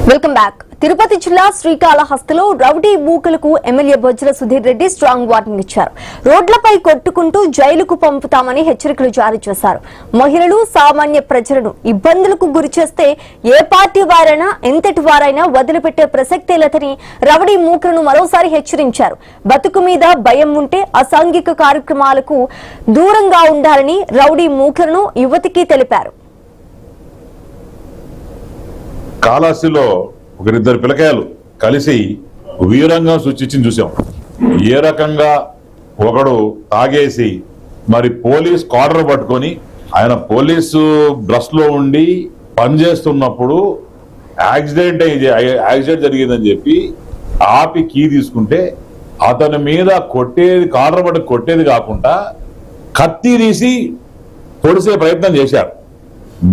Welcome back. Tirupati జిల్లా శ్రీకాళహస్తిలో rowdy మూకలకు MLA Bojjala Sudheer Reddy strong warning ఇచ్చారు. రోడ్లపై కొట్టుకుంటూ జైలుకు పంపుతామని హెచ్చరికలు జారీ చేశారు. మహిళలు సామాన్య ప్రజలను ఇబ్బందులకు గురిచేస్తే ఏ పార్టీ వారైనా ఎంతటి వారైనా వదిలిపెట్టే ప్రసక్తే లేదని రౌడీ మూకలను మరోసారి హెచ్చరించారు. బతుకు మీద భయం ఉంటే అసాంఘిక కార్యక్రమాలకు దూరంగా ఉండాలని రౌడీ మూకలను యువతికి తెలిపారు. కాళహస్తిలో ఒకరిద్దరు పిల్లకాయలు కలిసి వీరంగం సృష్టించి చూసాం. ఏ రకంగా ఒకడు తాగేసి మరి పోలీస్ కాలర్ పట్టుకొని పోలీసు డ్రెస్ లో ఉండి పనిచేస్తున్నప్పుడు యాక్సిడెంట్ జరిగిందని చెప్పి ఆపి కీ తీసుకుంటే అతని మీద కాలర్ పట్టు కొట్టేది కాకుండా కత్తి తీసి పొడిసే ప్రయత్నం చేశారు.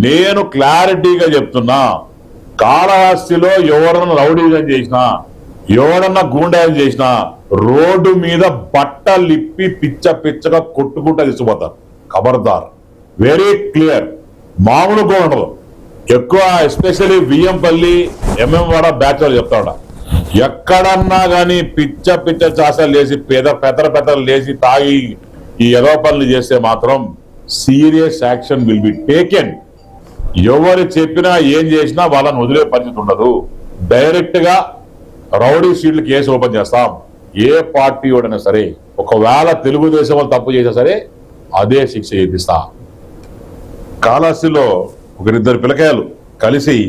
నేను క్లారిటీగా చెప్తున్నా, కాళహస్తిలో ఎవరన్నా రౌడీజం చేసినా ఎవరన్నా గూండాయిజం చేసినా రోడ్డు మీద బట్టలిప్పి పిచ్చగా కొట్టుకుంటా తీసుకుపోతారు. ఖబర్దార్, వెరీ క్లియర్. మామూలు కూడా ఉండదు. ఎక్కువ ఎస్పెషల్లీ వియ్యంపల్లి ఎంఎంవాడ బ్యాచ్ వాళ్ళు చెప్తాడ, ఎక్కడన్నా గానీ పిచ్చ చాసాలు లేసి పెద్దలు లేచి తాగి ఈ ఎగవ పనులు చేస్తే మాత్రం serious action will be taken. ఎవరు చెప్పినా ఏం చేసినా వాళ్ళని వదిలే పరిస్థితి ఉండదు. డైరెక్ట్ గా రౌడీ షీట్లు కేసు ఓపెన్ చేస్తాం. ఏ పార్టీ వాడైనా సరే, ఒకవేళ తెలుగుదేశం వాళ్ళు తప్పు చేసినా సరే అదే శిక్ష చేపిస్తా. కాళహస్తిలో ఒకరిద్దరు పిల్లకాయలు కలిసి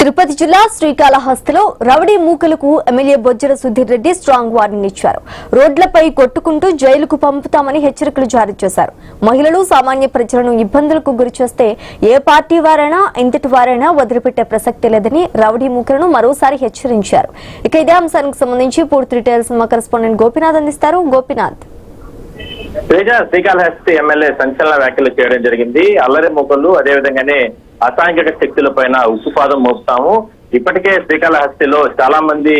తిరుపతి జిల్లా శ్రీకాళహస్తిలో రౌడీ మూకలకు MLA Bojjala Sudheer Reddy strong warning ఇచ్చారు. రోడ్లపై కొట్టుకుంటూ జైలుకు పంపుతామని హెచ్చరికలు జారీ చేశారు. మహిళలు సామాన్య ప్రజలను ఇబ్బందులకు గురిచేస్తే ఏ పార్టీ వారైనా ఎంతటి వారైనా వదిలిపెట్టే ప్రసక్తి లేదని రౌడీ మూకలను మరోసారి హెచ్చరించారు. ఇక ఇదే అంశానికి సంబంధించి పూర్తి డీటెయిల్స్ మా కరెస్పాండెంట్ గోపినాథ్ అందిస్తారు. గోపినాథ్. శ్రీకాళహస్తి ఎమ్మెల్యే సంచలన వ్యాఖ్యలు చేయడం జరిగింది. అల్లరి మూకలు అదేవిధంగానే అసాంఘిక శక్తుల పైన ఉక్కుపాదం మోపుతాము. ఇప్పటికే శ్రీకాళహస్తిలో చాలా మంది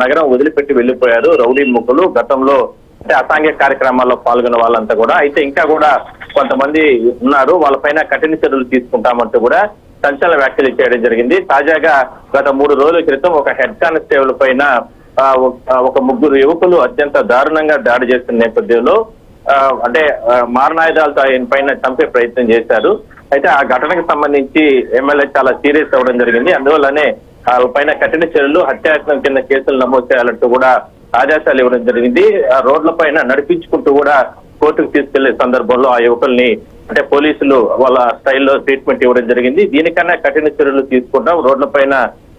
నగరం వదిలిపెట్టి వెళ్లిపోయారు రౌడీ మూకలు. గతంలో అసాంఘిక కార్యక్రమాల్లో పాల్గొన్న వాళ్ళంతా కూడా, అయితే ఇంకా కూడా కొంతమంది ఉన్నారు, వాళ్ళపైన కఠిన చర్యలు తీసుకుంటామంటూ కూడా సంచలన వ్యాఖ్యలు చేయడం జరిగింది. తాజాగా గత 3 రోజుల క్రితం ఒక హెడ్ కానిస్టేబుల్ పైన ఒక 3 యువకులు అత్యంత దారుణంగా దాడి చేస్తున్న నేపథ్యంలో మారణాయుధాలతో ఆయన పైన చంపే ప్రయత్నం చేశారు. అయితే ఆ ఘటనకు సంబంధించి ఎమ్మెల్యే చాలా సీరియస్ అవ్వడం జరిగింది. అందువల్లనే పైన కఠిన చర్యలు, హత్యాయత్నం కింద కేసులు నమోదు చేయాలంటూ కూడా ఆదేశాలు ఇవ్వడం జరిగింది. ఆ రోడ్ల పైన నడిపించుకుంటూ కూడా కోర్టుకు తీసుకెళ్లే సందర్భంలో ఆ యువకుల్ని పోలీసులు వాళ్ళ స్టైల్లో ట్రీట్మెంట్ ఇవ్వడం జరిగింది. దీనికన్నా కఠిన చర్యలు తీసుకుంటాం, రోడ్ల పైన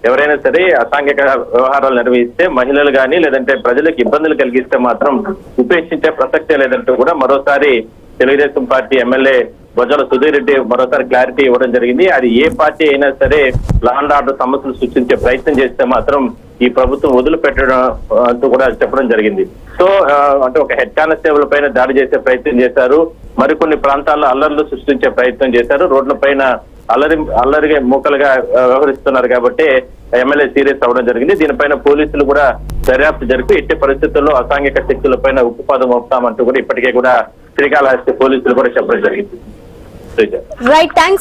ఎవరైనా సరే అసాంఘిక వ్యవహారాలు నిర్వహిస్తే, మహిళలు కానీ లేదంటే ప్రజలకు ఇబ్బందులు కలిగిస్తే మాత్రం ఉపేక్షించే ప్రసక్తే లేదంటూ కూడా మరోసారి తెలుగుదేశం పార్టీ ఎమ్మెల్యే బొజ్జల సుధీర్ రెడ్డి మరోసారి క్లారిటీ ఇవ్వడం జరిగింది. అది ఏ పార్టీ అయినా సరే లా అండ్ ఆర్డర్ సమస్యలు సృష్టించే ప్రయత్నం చేస్తే మాత్రం ఈ ప్రభుత్వం వదిలిపెట్టడం అంటూ కూడా చెప్పడం జరిగింది. సో ఒక హెడ్ కానిస్టేబుల్ పైన దాడి చేసే ప్రయత్నం చేశారు, మరికొన్ని ప్రాంతాల్లో అల్లర్లు సృష్టించే ప్రయత్నం చేశారు. రోడ్ల పైన అల్లరిగా మూకలుగా వ్యవహరిస్తున్నారు కాబట్టి ఎమ్మెల్యే సీరియస్ అవ్వడం జరిగింది. దీనిపైన పోలీసులు కూడా దర్యాప్తు జరిపి ఎట్టి పరిస్థితుల్లో అసాంఘిక శక్తుల పైన ఉక్కుపాదం మోపుతామంటూ కూడా ఇప్పటికే కూడా శ్రీకాళహస్తి పోలీసులు కూడా చెప్పడం జరిగింది. Right, thanks.